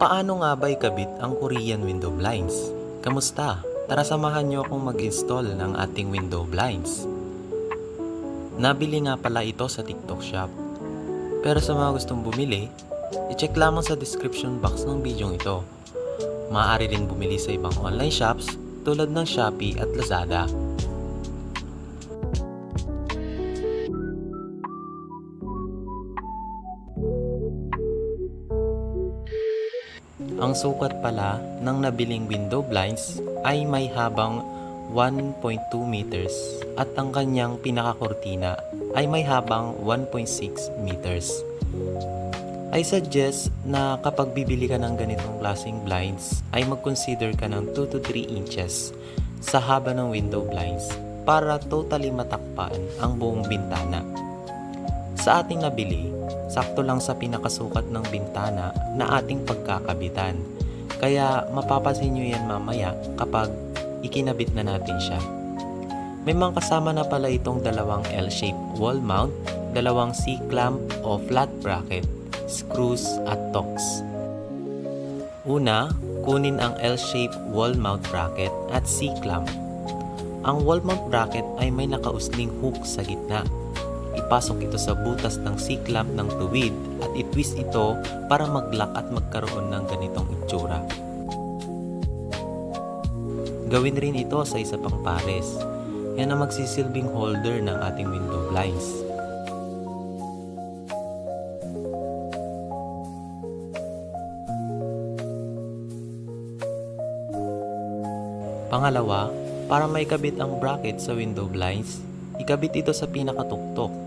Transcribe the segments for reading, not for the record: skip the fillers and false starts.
Paano nga ba ikabit ang Korean window blinds? Kamusta? Tara samahan niyo akong mag-install ng ating window blinds. Nabili nga pala ito sa TikTok shop. Pero sa mga gustong bumili, i-check lamang sa description box ng video ito. Maaari rin bumili sa ibang online shops tulad ng Shopee at Lazada. Ang sukat pala ng nabiling window blinds ay may habang 1.2 meters at ang kanyang pinakakortina ay may habang 1.6 meters. I suggest na kapag bibili ka ng ganitong klaseng blinds ay mag-consider ka ng 2 to 3 inches sa haba ng window blinds para totally matakpan ang buong bintana. Sa ating nabili, sakto lang sa pinakasukat ng bintana na ating pagkakabitan. Kaya mapapansin nyo yan mamaya kapag ikinabit na natin siya. May mga kasama na pala itong dalawang L-shaped wall mount, dalawang C-clamp o flat bracket, screws at tocks. Una, kunin ang L-shaped wall mount bracket at C-clamp. Ang wall mount bracket ay may nakausling hook sa gitna. Ipasok ito sa butas ng C-clamp ng tuwid at itwist ito para mag-lock at magkaroon ng ganitong itsura. Gawin rin ito sa isa pang pares. Yan ang magsisilbing holder ng ating window blinds. Pangalawa, para maikabit ang bracket sa window blinds, ikabit ito sa pinakatuktok.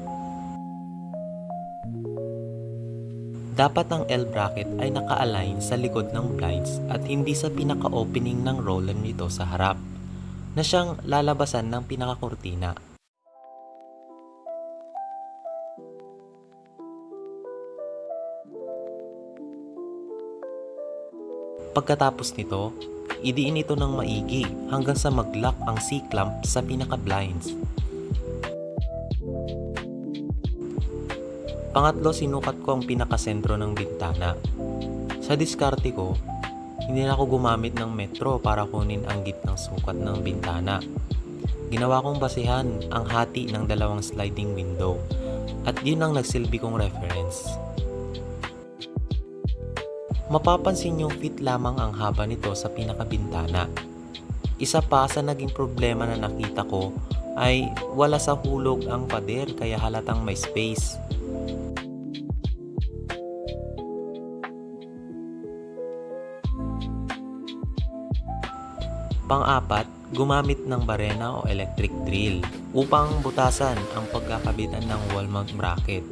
Dapat ang L bracket ay naka-align sa likod ng blinds at hindi sa pinaka-opening ng roller nito sa harap, na siyang lalabasan ng pinakakortina. Pagkatapos nito, idiin ito ng maigi hanggang sa mag-lock ang C-clamp sa pinaka-blinds. Pangatlo, sinukat ko ang pinakasentro ng bintana. Sa diskarte ko, hindi na ako gumamit ng metro para kunin ang gitnang sukat ng bintana. Ginawa kong basihan ang hati ng dalawang sliding window at yun ang nagsilbi kong reference. Mapapansin yung fit lamang ang haba nito sa pinakabintana. Isa pa sa naging problema na nakita ko ay wala sa hulog ang pader kaya halatang may space. Pang-apat, gumamit ng barena o electric drill upang butasan ang pagkakabitan ng wall mount bracket.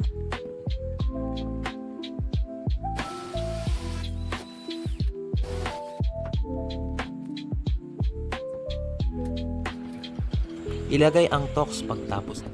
Ilagay ang tocks pagtapos.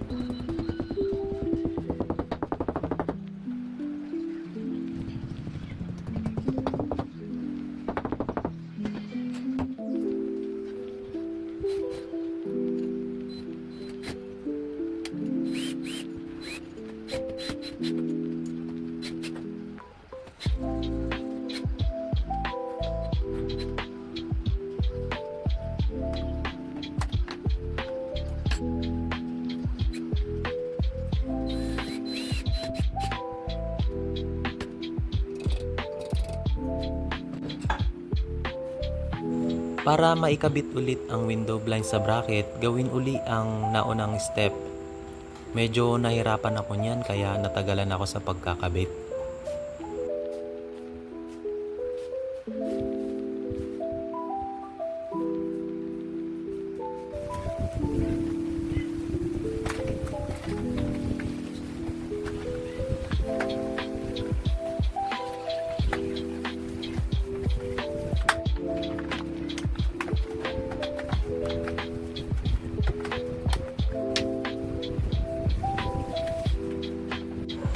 Para maikabit ulit ang window blind sa bracket, gawin uli ang naunang step. Medyo nahirapan ako niyan kaya natagalan ako sa pagkakabit.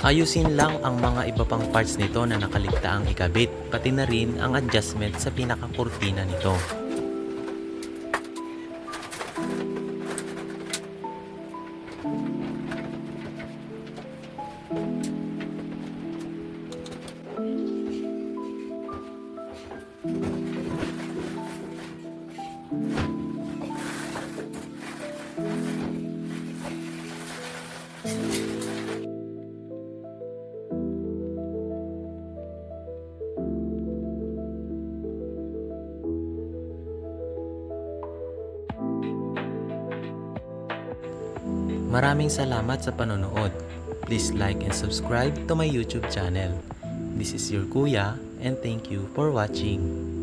Ayusin lang ang mga iba pang parts nito na nakaligtaang ikabit, pati na rin ang adjustment sa pinakakurtina nito. Maraming salamat sa panonood. Please like and subscribe to my YouTube channel. This is your Kuya and thank you for watching.